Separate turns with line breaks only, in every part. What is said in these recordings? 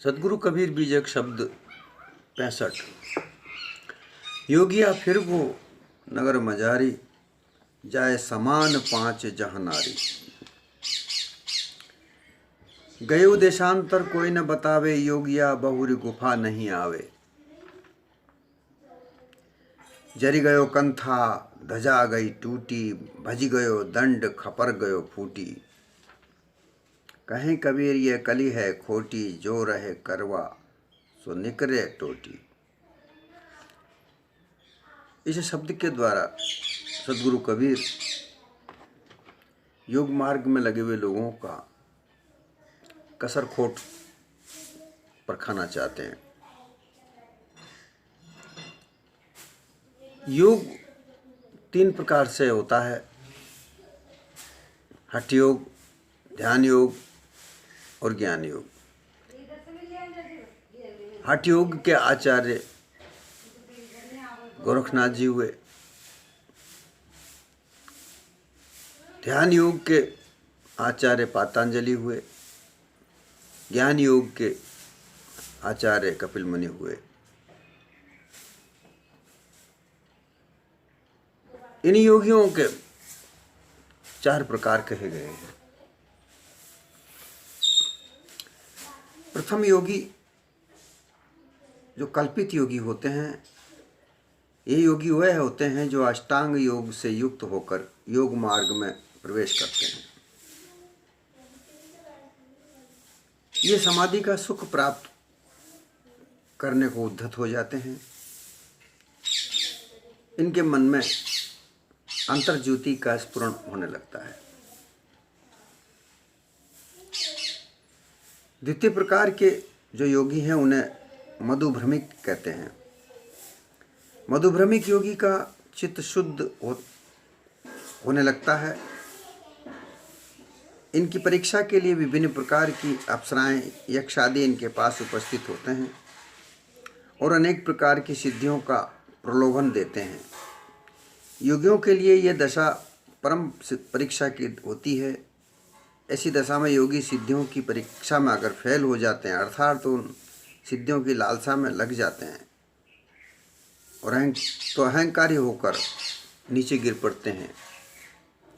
सदगुरु कबीर बीजक शब्द 65। योगिया फिर वो नगर मजारी, जाए समान पांच जहनारी। गयो देशांतर कोई न बतावे, योगिया बहुरी गुफा नहीं आवे। जरी गयो कंथा धजा गई टूटी, भज गयो दंड खपर गयो फूटी। कहें कबीर ये कली है खोटी, जो रहे करवा सो निकरे टोटी। इस शब्द के द्वारा सदगुरु कबीर योग मार्ग में लगे हुए लोगों का कसर खोट परखाना चाहते हैं। योग 3 प्रकार से होता है: हठ योग, ध्यान योग और ज्ञान योग। हठ योग के आचार्य गोरखनाथ जी हुए, ध्यान योग के आचार्य पातंजलि हुए, ज्ञान योग के आचार्य कपिल मुनि हुए। इन योगियों के 4 प्रकार कहे गए हैं। प्रथम योगी जो कल्पित योगी होते हैं, ये योगी वह होते हैं जो अष्टांग योग से युक्त होकर योग मार्ग में प्रवेश करते हैं। ये समाधि का सुख प्राप्त करने को उद्धत हो जाते हैं। इनके मन में अंतर्ज्योति का स्फुरण होने लगता है। द्वितीय प्रकार के जो योगी हैं उन्हें मधुभ्रमिक कहते हैं। मधुभ्रमिक योगी का चित्त शुद्ध होने लगता है। इनकी परीक्षा के लिए विभिन्न प्रकार की अप्सराएं, यक्ष आदि इनके पास उपस्थित होते हैं और अनेक प्रकार की सिद्धियों का प्रलोभन देते हैं। योगियों के लिए यह दशा परम परीक्षा की होती है। ऐसी दशा में योगी सिद्धियों की परीक्षा में अगर फेल हो जाते हैं, अर्थात तो उन सिद्धियों की लालसा में लग जाते हैं और अहंकारी होकर नीचे गिर पड़ते हैं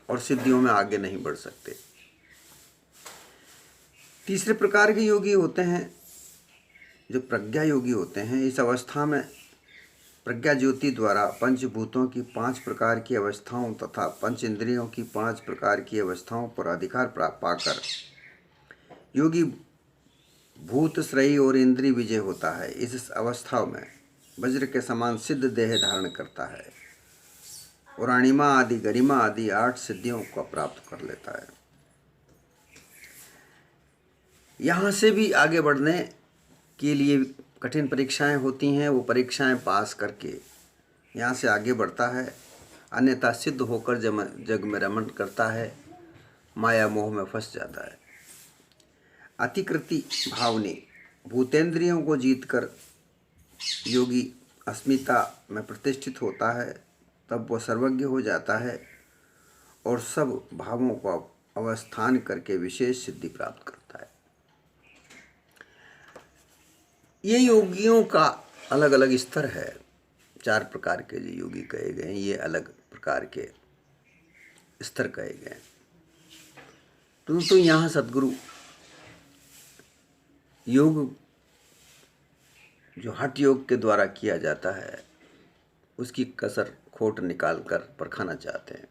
और सिद्धियों में आगे नहीं बढ़ सकते। तीसरे प्रकार के योगी होते हैं जो प्रज्ञा योगी होते हैं। इस अवस्था में प्रज्ञा ज्योति द्वारा पंचभूतों की 5 प्रकार की अवस्थाओं तथा पंच इंद्रियों की 5 प्रकार की अवस्थाओं पर अधिकार प्राप्त पाकर योगी भूत श्रेयी और इंद्रिय विजय होता है। इस अवस्था में वज्र के समान सिद्ध देह धारण करता है और अणिमा आदि गरिमा आदि 8 सिद्धियों को प्राप्त कर लेता है। यहाँ से भी आगे बढ़ने के लिए कठिन परीक्षाएं होती हैं। वो परीक्षाएं पास करके यहाँ से आगे बढ़ता है, अन्यथा सिद्ध होकर जग में रमण करता है, माया मोह में फंस जाता है। अतिकृति भावनी भूतेंद्रियों को जीतकर योगी अस्मिता में प्रतिष्ठित होता है। तब वह सर्वज्ञ हो जाता है और सब भावों को अवस्थान करके विशेष सिद्धि प्राप्त करता है। ये योगियों का अलग अलग स्तर है। 4 प्रकार के जो योगी कहे गए हैं, ये अलग प्रकार के स्तर कहे गए। तो यहाँ सदगुरु योग जो हठ योग के द्वारा किया जाता है उसकी कसर खोट निकाल कर परखाना चाहते हैं।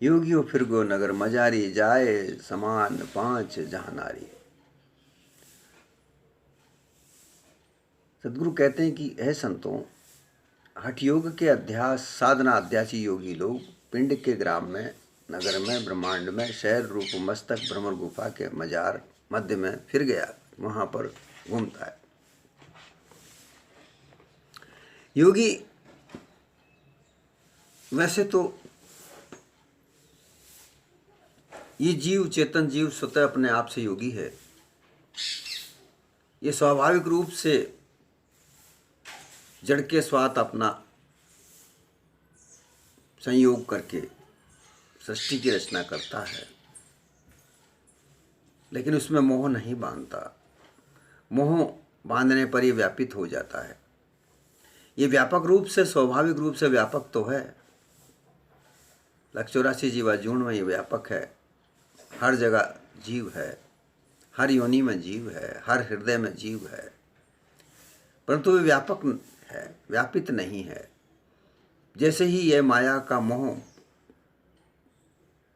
योगियों फिर गो नगर मजारी, जाए समान पांच जहानारी। सदगुरु कहते हैं कि हे संतों, हठ योग के अध्यास साधना अध्यासी योगी लोग पिंड के ग्राम में, नगर में, ब्रह्मांड में, शहर रूप मस्तक भ्रमर गुफा के मजार मध्य में फिर गया, वहां पर घूमता है। योगी वैसे तो ये जीव, चेतन जीव स्वतः अपने आप से योगी है। ये स्वाभाविक रूप से जड़ के साथ अपना संयोग करके सृष्टि की रचना करता है, लेकिन उसमें मोह नहीं बांधता। मोह बांधने पर ये व्यापित हो जाता है। ये व्यापक रूप से, स्वाभाविक रूप से व्यापक तो है। 184 जीवाजूण में ये व्यापक है। हर जगह जीव है, हर योनि में जीव है, हर हृदय में जीव है, परंतु वे व्यापक है, व्यापित नहीं है। जैसे ही यह माया का मोह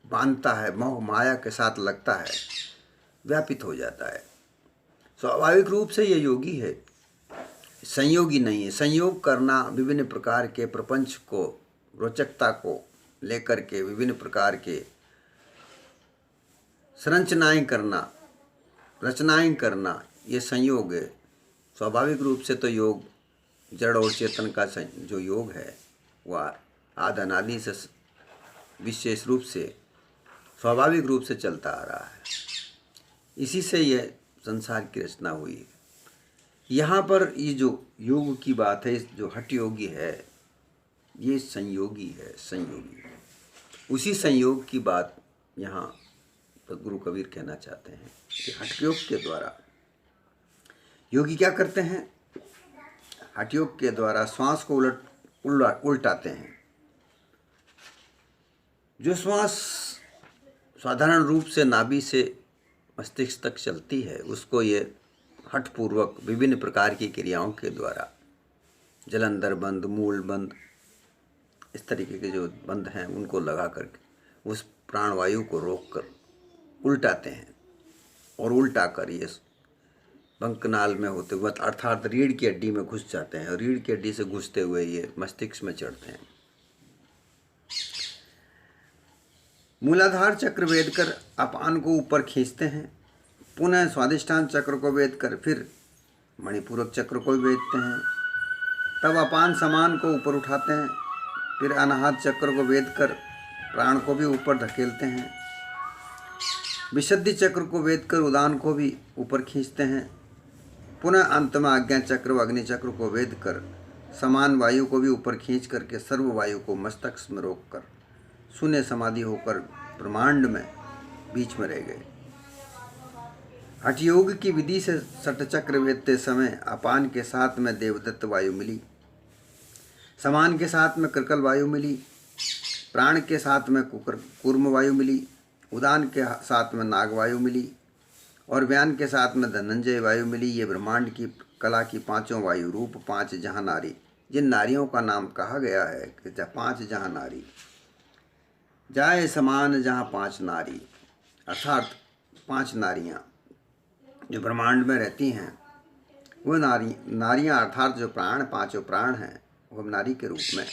बांधता है, मोह माया के साथ लगता है, व्यापित हो जाता है। स्वाभाविक रूप से ये योगी है, संयोगी नहीं है। संयोग करना, विभिन्न प्रकार के प्रपंच को, रोचकता को लेकर के विभिन्न प्रकार के संरचनाएं करना, रचनाएं करना, ये संयोग है। स्वाभाविक रूप से तो योग जड़ और चेतन का जो योग है वह आदि अनादि से विशेष रूप से स्वाभाविक रूप से चलता आ रहा है। इसी से यह संसार की रचना हुई है। यहाँ पर ये जो योग की बात है, जो हठ योगी है, ये संयोगी है, संयोगी। उसी संयोग की बात यहाँ पर गुरु कबीर कहना चाहते हैं कि हठ योग के द्वारा योगी क्या करते हैं? हठ योग के द्वारा श्वास को उल्टाते हैं। जो श्वास साधारण रूप से नाभि से मस्तिष्क तक चलती है, उसको ये हठपूर्वक विभिन्न प्रकार की क्रियाओं के द्वारा, जलंधर बंद, मूल बंद, इस तरीके के जो बंद हैं उनको लगा करके उस प्राणवायु को रोककर उल्टाते हैं। और उल्टा कर ये बंकनाल में होते हुए अर्थात रीढ़ की हड्डी में घुस जाते हैं, और रीढ़ की हड्डी से घुसते हुए ये मस्तिष्क में चढ़ते हैं। मूलाधार चक्र वेद कर अपान को ऊपर खींचते हैं, पुनः स्वादिष्ठान चक्र को वेद कर फिर मणिपूरक चक्र को वेदते हैं, तब अपान समान को ऊपर उठाते हैं, फिर अनाहत चक्र को वेद कर प्राण को भी ऊपर धकेलते हैं, विशुद्धि चक्र को वेद कर उदान को भी ऊपर खींचते हैं, पुनः अंत में आज्ञा चक्र व अग्नि चक्र को वेद कर समान वायु को भी ऊपर खींच करके सर्व वायु को मस्तक में रोक कर शून्य समाधि होकर ब्रह्मांड में बीच में रह गए। हठ योग की विधि से सठ चक्र वेदते समय अपान के साथ में देवदत्त वायु मिली, समान के साथ में कृकल वायु मिली, प्राण के साथ में कूर्म वायु मिली, उदान के साथ में नाग वायु मिली और व्यान के साथ में धनंजय वायु मिली। ये ब्रह्मांड की कला की पांचों वायु रूप, पांच जहां नारी, जिन नारियों का नाम कहा गया है कि पांच जहां नारी, जाए समान जहां पांच नारी, अर्थात पांच नारियां जो ब्रह्मांड में रहती हैं, वो नारियां अर्थात जो प्राण, पांचों प्राण हैं, वो नारी के रूप में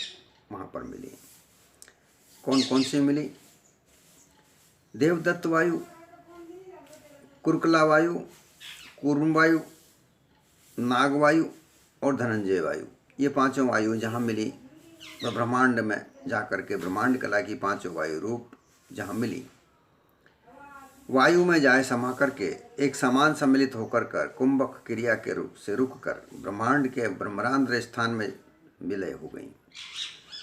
वहाँ पर मिली। कौन कौन सी मिली? देवदत्त वायु, कुरकला वायु, कूर्म वायु, नाग वायु और धनंजय वायु। ये पांचों वायु जहाँ मिली वह ब्रह्मांड में जाकर के ब्रह्मांड कला की पांचों वायु रूप जहाँ मिली, वायु में जाए समा करके एक समान सम्मिलित होकर कर कुंभक क्रिया के रूप से रुक कर ब्रह्मांड के ब्रह्मांड स्थान में विलय हो गई।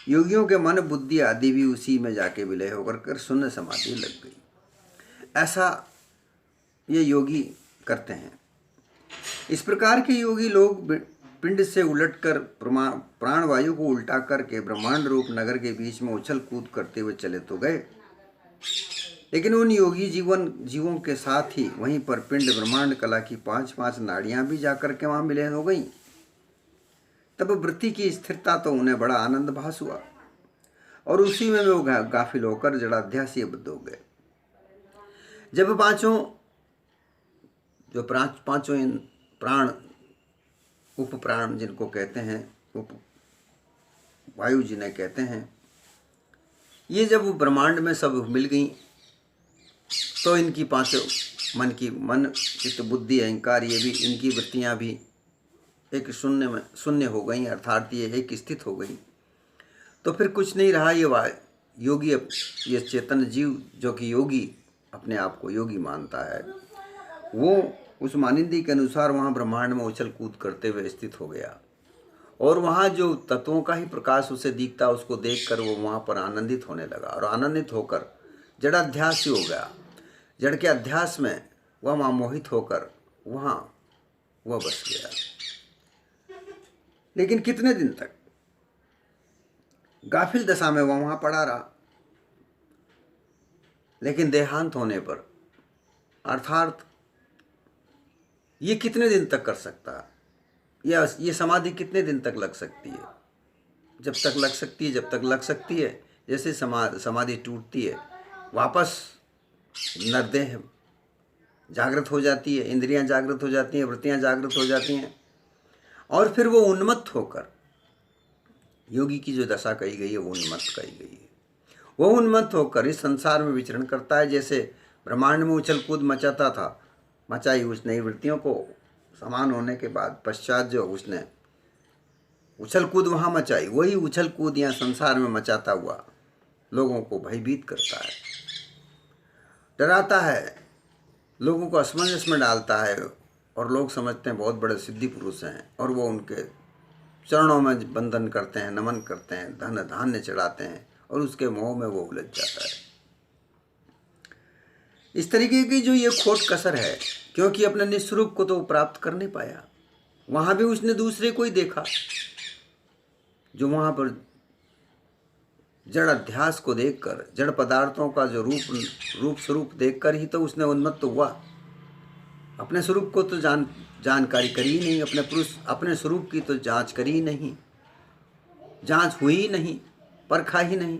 योगियों के मन, बुद्धि आदि भी उसी में जाके विलय होकर कर शून्य समाधि लग गई। ऐसा ये योगी करते हैं। इस प्रकार के योगी लोग पिंड से उलटकर प्राण वायु को उल्टा करके ब्रह्मांड रूप नगर के बीच में उछल कूद करते हुए चले तो गए, लेकिन उन योगी जीवों के साथ ही वहीं पर पिंड ब्रह्मांड कला की पांच पांच नाड़ियां भी जाकर के वहां मिले हो गई। तब वृत्ति की स्थिरता तो उन्हें बड़ा आनंद भास हुआ और उसी में वो गाफिल होकर जड़ाध्यासी बद्ध हो गए। जब पांचों प्राण, उप प्राण जिनको कहते हैं, उप वायु जिन्हें कहते हैं, ये जब ब्रह्मांड में सब मिल गई तो इनकी पांचों मन चित्त बुद्धि अहंकार, ये भी इनकी वृत्तियां भी एक शून्य हो गई, अर्थात ये एक स्थित हो गई। तो फिर कुछ नहीं रहा। ये योगी, ये चेतन जीव जो कि योगी अपने आप को योगी मानता है, वो उस मानिंदी के अनुसार वहाँ ब्रह्मांड में उछल कूद करते हुए स्थित हो गया और वहाँ जो तत्वों का ही प्रकाश उसे दिखता, उसको देखकर वो वहाँ पर आनंदित होने लगा और आनंदित होकर जड़ाध्यासी हो गया। जड़ के अध्यास में वह वहाँ मोहित होकर वहाँ वह बस गया। लेकिन कितने दिन तक गाफिल दशा में वह वहाँ पड़ा रहा। लेकिन देहांत होने पर अर्थात ये कितने दिन तक कर सकता, या ये समाधि कितने दिन तक लग सकती है? जब तक लग सकती है, जब तक लग सकती है। जैसे समाधि टूटती है, वापस नरदेह जागृत हो जाती है, इंद्रियां जागृत हो जाती हैं, वृत्तियां जागृत हो जाती हैं, और फिर वो उन्मत्त होकर, योगी की जो दशा कही गई है वो उन्मत्त कही गई है, वो उन्मत्त होकर इस संसार में विचरण करता है। जैसे ब्रह्मांड में उछल कूद मचाता था, मचाई उसने वृत्तियों को समान होने के बाद पश्चात जो उसने उछल कूद वहाँ मचाई, वही उछल कूद यहाँ संसार में मचाता हुआ लोगों को भयभीत करता है, डराता है, लोगों को असमंजस में डालता है, और लोग समझते हैं बहुत बड़े सिद्धि पुरुष हैं, और वो उनके चरणों में बंधन करते हैं, नमन करते हैं, धन धान्य चढ़ाते हैं, और उसके मोह में वो उलझ जाता है। इस तरीके की जो ये खोट कसर है, क्योंकि अपने निस्वरूप को तो प्राप्त कर नहीं पाया। वहाँ भी उसने दूसरे को ही देखा, जो वहाँ पर जड़ अध्यास को देखकर, जड़ पदार्थों का जो रूप स्वरूप देखकर ही तो उसने उन्मत्त हुआ। अपने स्वरूप को तो जानकारी करी ही नहीं, अपने स्वरूप की तो जांच करी ही नहीं, जांच हुई ही नहीं, परखा ही नहीं,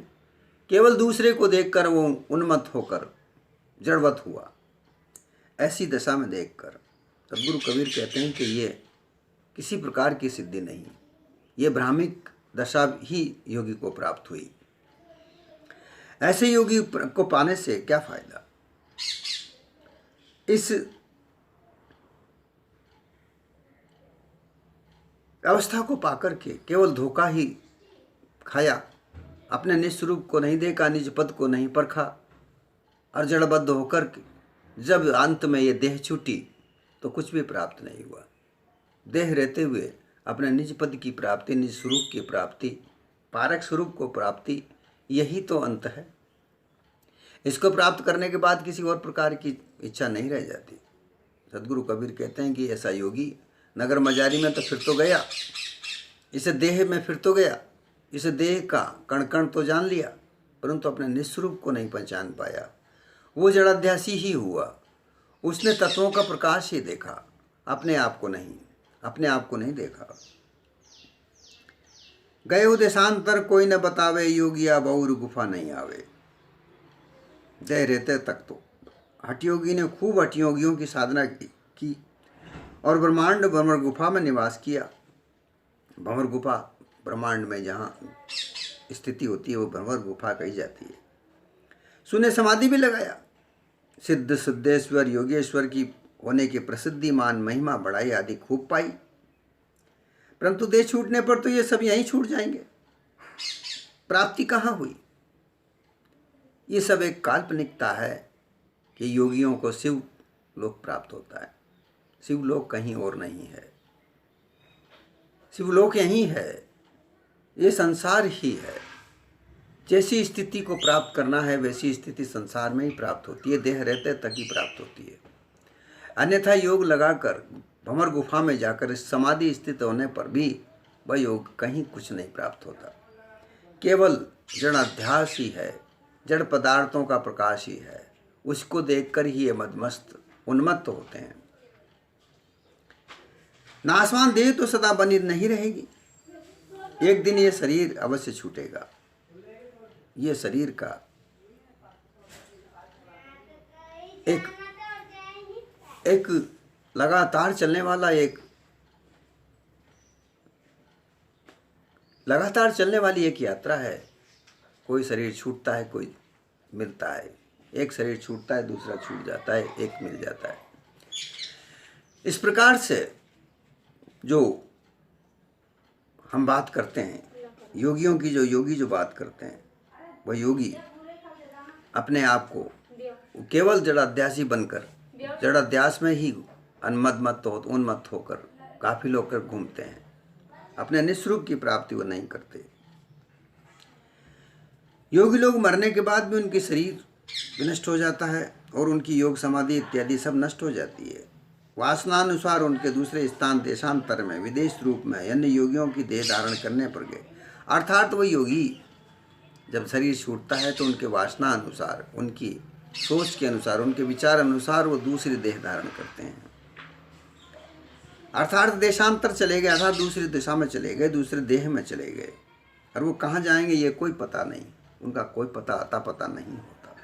केवल दूसरे को देखकर वो उन्मत्त होकर जड़वत हुआ। ऐसी दशा में देखकर सद्गुरु कबीर कहते हैं कि ये किसी प्रकार की सिद्धि नहीं, ये भ्रामिक दशा ही योगी को प्राप्त हुई। ऐसे योगी को पाने से क्या फायदा? इस अवस्था को पाकर के केवल धोखा ही खाया, अपने निस्वरूप को नहीं देखा, निज पद को नहीं परखा, और जड़बद्ध होकर जब अंत में ये देह छूटी तो कुछ भी प्राप्त नहीं हुआ। देह रहते हुए अपने निज पद की प्राप्ति, निज स्वरूप की प्राप्ति, पारक स्वरूप को प्राप्ति, यही तो अंत है। इसको प्राप्त करने के बाद किसी और प्रकार की इच्छा नहीं रह जाती। सद्गुरु कबीर कहते हैं कि ऐसा योगी नगर मजारी में तो फिर तो गया, इसे देह में फिर तो गया, इसे देह का कण कण तो जान लिया, परंतु अपने निस्वरूप को नहीं पहचान पाया। वो जड़ाध्यासी ही हुआ, उसने तत्वों का प्रकाश ही देखा, अपने आप को नहीं देखा। गए देशांतर कोई न बतावे, योगिया बहुर गुफा नहीं आवे। जय रहते तक तो हठ योगी ने खूब हठ योगियों की साधना की और ब्रह्मांड भंवर गुफा में निवास किया। भंवर गुफा ब्रह्मांड में जहाँ स्थिति होती है वो भंवर गुफा कही जाती है। सुने समाधि भी लगाया, सिद्ध सिद्धेश्वर योगेश्वर की होने की प्रसिद्धि, मान, महिमा, बढ़ाई आदि खूब पाई, परंतु देह छूटने पर तो ये सब यहीं छूट जाएंगे, प्राप्ति कहाँ हुई? ये सब एक काल्पनिकता है कि योगियों को शिव लोक प्राप्त होता है। शिवलोक कहीं और नहीं है, शिवलोक यहीं है, ये संसार ही है। जैसी स्थिति को प्राप्त करना है वैसी स्थिति संसार में ही प्राप्त होती है, देह रहते तक ही प्राप्त होती है। अन्यथा योग लगाकर भंवर गुफा में जाकर इस समाधि स्थित होने पर भी वह योग कहीं कुछ नहीं प्राप्त होता, केवल जड़ाध्यास ही है, जड़ पदार्थों का प्रकाश ही है। उसको देखकर ही ये मदमस्त उन्मत्त होते हैं। नाशवान देह तो सदा बनी नहीं रहेगी, एक दिन ये शरीर अवश्य छूटेगा। ये शरीर का एक लगातार चलने वाला एक यात्रा है। कोई शरीर छूटता है, कोई मिलता है, एक शरीर छूटता है, दूसरा छूट जाता है, एक मिल जाता है। इस प्रकार से जो हम बात करते हैं योगियों की, जो योगी जो बात करते हैं, वह योगी अपने आप को केवल जड़ाध्यासी बनकर, जड़ाध्यास में ही उन्मत्त होकर काफिल होकर घूमते हैं, अपने निस्वरूप की प्राप्ति वो नहीं करते। योगी लोग मरने के बाद भी उनकी शरीर विनष्ट हो जाता है और उनकी योग समाधि इत्यादि सब नष्ट हो जाती है। वासनानुसार उनके दूसरे स्थान देशांतर में विदेश रूप में अन्य योगियों की देह धारण करने पर गए। अर्थात वह योगी जब शरीर छूटता है तो उनके वासना अनुसार, उनकी सोच के अनुसार, उनके विचार अनुसार वो दूसरी देह धारण करते हैं। अर्थात देशांतर चले गए, अर्थात दूसरी दिशा में चले गए, दूसरे देह में चले गए। और वो कहाँ जाएंगे ये कोई पता नहीं, उनका कोई अता पता नहीं होता।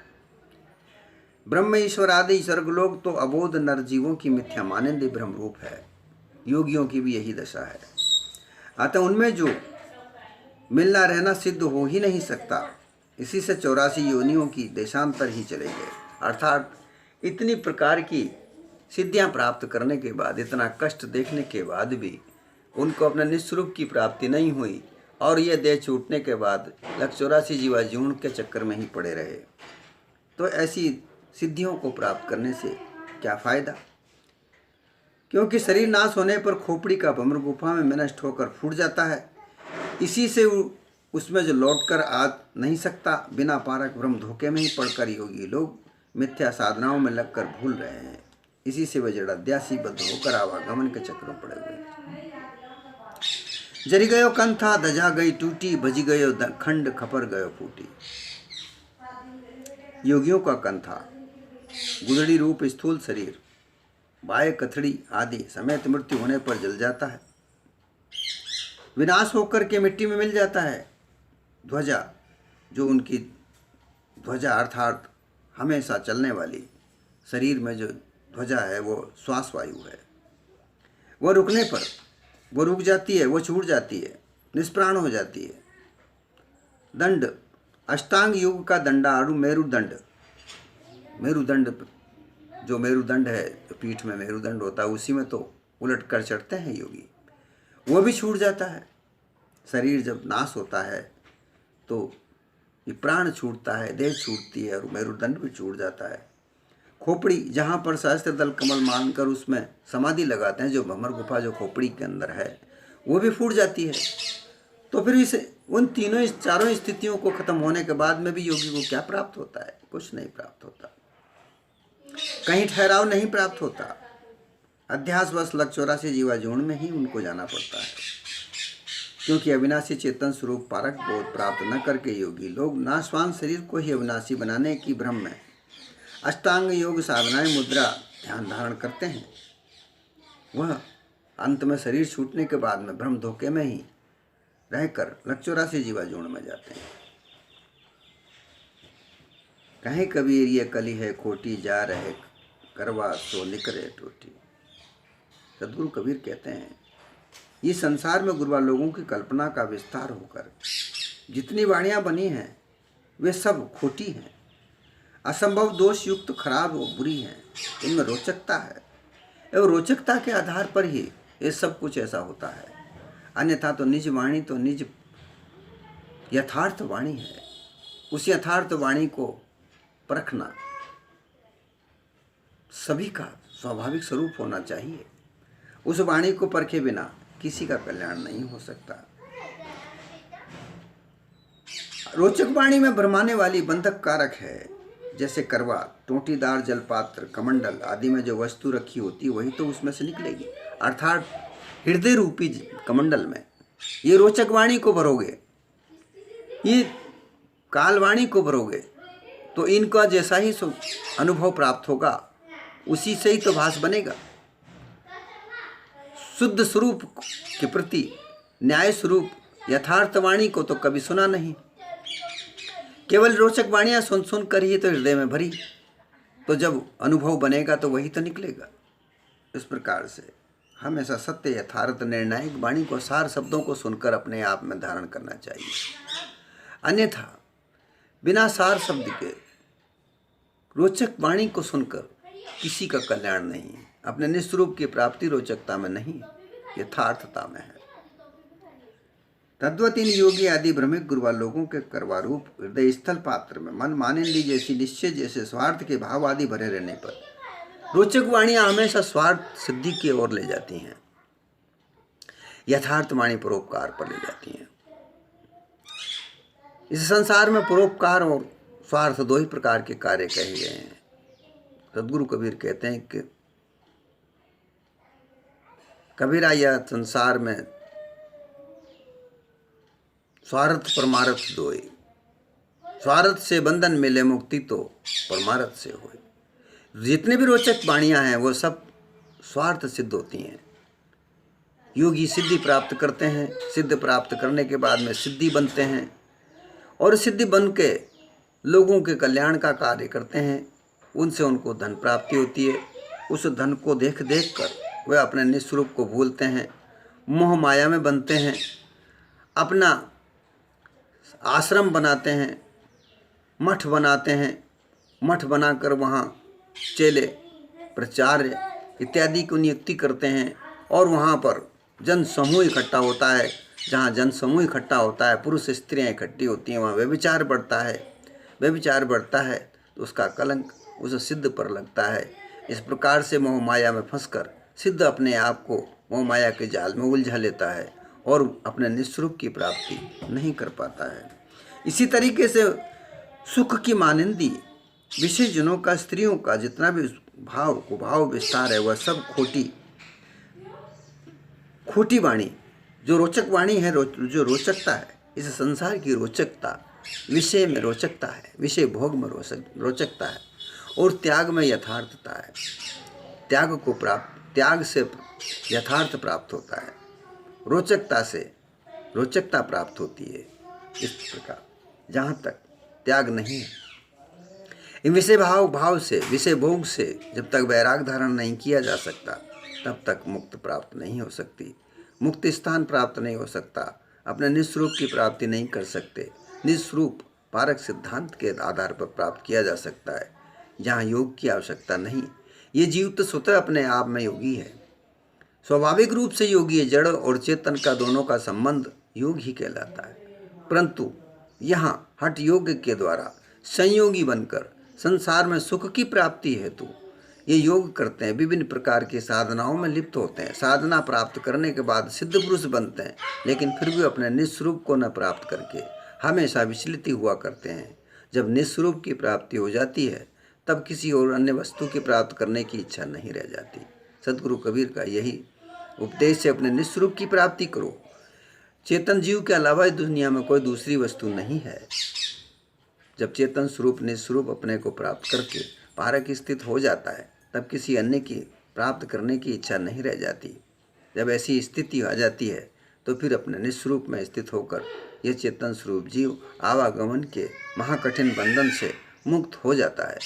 ब्रह्म ईश्वर आदि स्वर्गलोक तो अबोध नरजीवों की मिथ्या मानंद ब्रह्म रूप है। योगियों की भी यही दशा है। अतः उनमें जो मिलना रहना सिद्ध हो ही नहीं सकता, इसी से 84 योनियों की देशांतर ही चले गए। अर्थात इतनी प्रकार की सिद्धियां प्राप्त करने के बाद, इतना कष्ट देखने के बाद भी उनको अपने निस्वरूप की प्राप्ति नहीं हुई और ये देह छूटने के बाद 184 जीवा जीवन के चक्कर में ही पड़े रहे। तो ऐसी सिद्धियों को प्राप्त करने से क्या फायदा? क्योंकि शरीर नाश होने पर खोपड़ी का भ्रमर गुफा में नष्ट होकर फूट जाता है। इसी से उसमें जो लौट कर आ नहीं सकता, बिना पारक ब्रह्म धोखे में ही पड़कर योगी लोग मिथ्या साधनाओं में लगकर भूल रहे हैं। इसी से वे जड़ाध्यासी बद्ध होकर आवागमन के चक्रों पड़े हुए। जरी गयो कंथा दजा गई टूटी, भजी गयो खंड खपर गयो फूटी। योगियों का कंथा गुदड़ी रूप स्थूल शरीर, बाय कथड़ी आदि समेत मृत्यु होने पर जल जाता है, विनाश होकर के मिट्टी में मिल जाता है। ध्वजा, जो उनकी ध्वजा अर्थात हमेशा चलने वाली शरीर में जो ध्वजा है वो श्वास वायु है। वो रुकने पर वो रुक जाती है, वो छूट जाती है, निष्प्राण हो जाती है। दंड, अष्टांग योग का दंडारू मेरुदंड, मेरुदंड जो मेरुदंड है, जो पीठ में मेरुदंड होता है, उसी में तो उलट कर चढ़ते हैं योगी, वो भी छूट जाता है। शरीर जब नाश होता है तो ये प्राण छूटता है, देह छूटती है और मेरुदंड भी छूट जाता है। खोपड़ी, जहाँ पर सहस्त्र दल कमल मानकर उसमें समाधि लगाते हैं, जो भ्रमर गुफा जो खोपड़ी के अंदर है, वो भी फूट जाती है। तो फिर इस उन चारों स्थितियों को खत्म होने के बाद में भी योगी को क्या प्राप्त होता है? कुछ नहीं प्राप्त होता, कहीं ठहराव नहीं प्राप्त होता। अध्यासवश 184 जीवा जोन में ही उनको जाना पड़ता है। क्योंकि अविनाशी चेतन स्वरूप पारक बोध प्राप्त न करके योगी लोग नाशवान शरीर को ही अविनाशी बनाने की भ्रम में अष्टांग योग साधनाएं, मुद्रा, ध्यान धारण करते हैं। वह अंत में शरीर छूटने के बाद में भ्रम धोखे में ही रहकर 184 जीवा जोन में जाते हैं। कहीं कबीर ये कली है खोटी, जा रहे करवा सो निकरे टोटी। सदगुरु कबीर कहते हैं, ये संसार में गुरुवा लोगों की कल्पना का विस्तार होकर जितनी वाणियाँ बनी हैं वे सब खोटी हैं, असंभव, दोष युक्त, खराब और बुरी हैं। इनमें रोचकता है एवं रोचकता के आधार पर ही ये सब कुछ ऐसा होता है। अन्यथा तो निज वाणी तो निज यथार्थ वाणी है। उस यथार्थ वाणी को परखना सभी का स्वाभाविक स्वरूप होना चाहिए। उस वाणी को परखे बिना किसी का कल्याण नहीं हो सकता। रोचक वाणी में भरमाने वाली बंधक कारक है, जैसे करवा, टोटीदार जलपात्र, कमंडल आदि में जो वस्तु रखी होती है वही तो उसमें से निकलेगी। अर्थात हृदय रूपी कमंडल में ये रोचक वाणी को भरोगे, ये कालवाणी को भरोगे, तो इनका जैसा ही अनुभव प्राप्त होगा उसी से ही तो भास बनेगा। शुद्ध स्वरूप के प्रति न्याय स्वरूप यथार्थ वाणी को तो कभी सुना नहीं। केवल रोचक वाणियाँ सुन सुन कर ही तो हृदय में भरी, तो जब अनुभव बनेगा तो वही तो निकलेगा। इस प्रकार से हमेशा सत्य, यथार्थ, निर्णायक वाणी को, सार शब्दों को सुनकर अपने आप में धारण करना चाहिए। अन्यथा बिना सार शब्द के रोचक वाणी को सुनकर किसी का कल्याण नहीं। अपने निस्वरूप की प्राप्ति रोचकता में नहीं, यथार्थता में है। तद्वत इन योगी आदि भ्रमिक गुरुवा लोगों के करवारूप हृदय स्थल पात्र में मन मानिंदी जैसी निश्चय जैसे स्वार्थ के भाव आदि भरे रहने पर रोचक वाणियां हमेशा स्वार्थ सिद्धि की ओर ले जाती हैं, यथार्थ वाणी परोपकार पर ले जाती हैं। इस संसार में परोपकार और स्वार्थ दो ही प्रकार के कार्य कहे गए हैं। सदगुरु कबीर कहते हैं कि कबीरा यह संसार में स्वार्थ परमार्थ दोए, स्वार्थ से बंधन मिले मुक्ति तो परमार्थ से होए। जितने भी रोचक वाणियाँ हैं वो सब स्वार्थ सिद्ध होती हैं। योगी सिद्धि प्राप्त करते हैं, सिद्ध प्राप्त करने के बाद में सिद्धि बनते हैं और सिद्धि बन के लोगों के कल्याण का कार्य करते हैं। उनसे उनको धन प्राप्ति होती है। उस धन को देख देख कर वे अपने निस्वरूप को भूलते हैं, मोह माया में बनते हैं, अपना आश्रम बनाते हैं, मठ बनाते हैं, मठ बनाकर वहाँ चेले प्रचार्य इत्यादि को नियुक्ति करते हैं और वहाँ पर जन समूह इकट्ठा होता है। जहाँ जन समूह इकट्ठा होता है, पुरुष स्त्रियाँ इकट्ठी होती हैं, वहाँ व्यभिचार बढ़ता है। व्यभिचार बढ़ता है तो उसका कलंक उस सिद्ध पर लगता है। इस प्रकार से मोह माया में फंसकर सिद्ध अपने आप को मोह माया के जाल में उलझा लेता है और अपने निस्वरूप की प्राप्ति नहीं कर पाता है। इसी तरीके से सुख की मानिंदी विषय जनों का, स्त्रियों का जितना भी भाव विस्तार है वह सब खोटी वाणी, जो रोचक वाणी है, जो रोचकता है, इस संसार की रोचकता विषय में रोचकता है, विषय भोग में रोचकता है और त्याग में यथार्थता है। त्याग से यथार्थ प्राप्त होता है, रोचकता से रोचकता प्राप्त होती है। इस प्रकार जहाँ तक त्याग नहीं है, इन विषय भाव से, विषय भोग से जब तक वैराग धारण नहीं किया जा सकता तब तक मुक्त प्राप्त नहीं हो सकती, मुक्त स्थान प्राप्त नहीं हो सकता, अपने निस्वरूप की प्राप्ति नहीं कर सकते। निस्वरूप पारक सिद्धांत के आधार पर प्राप्त किया जा सकता है, जहाँ योग की आवश्यकता नहीं। ये जीव तो स्वतः अपने आप में योगी है, स्वाभाविक रूप से योगी है। जड़ और चेतन का दोनों का संबंध योग ही कहलाता है, परंतु यहाँ हठ योग के द्वारा संयोगी बनकर संसार में सुख की प्राप्ति हेतु ये योग करते हैं, विभिन्न प्रकार की साधनाओं में लिप्त होते हैं। साधना प्राप्त करने के बाद सिद्ध पुरुष बनते हैं, लेकिन फिर भी अपने निस्वरूप को न प्राप्त करके हमेशा विचलित हुआ करते हैं। जब निस्वरूप की प्राप्ति हो जाती है तब किसी और अन्य वस्तु की प्राप्त करने की इच्छा नहीं रह जाती। सदगुरु कबीर का यही उपदेश है, अपने निस्वरूप की प्राप्ति करो। चेतन जीव के अलावा इस दुनिया में कोई दूसरी वस्तु नहीं है। जब चेतन स्वरूप निस्वरूप अपने को प्राप्त करके पारक स्थित हो जाता है तब किसी अन्य की प्राप्त करने की इच्छा नहीं रह जाती। जब ऐसी स्थिति आ जाती है तो फिर अपने निस्वरूप में स्थित होकर यह चेतन स्वरूप जीव आवागमन के महाकठिन बंधन से मुक्त हो जाता है।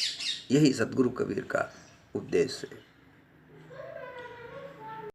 यही सदगुरु कबीर का उपदेश है।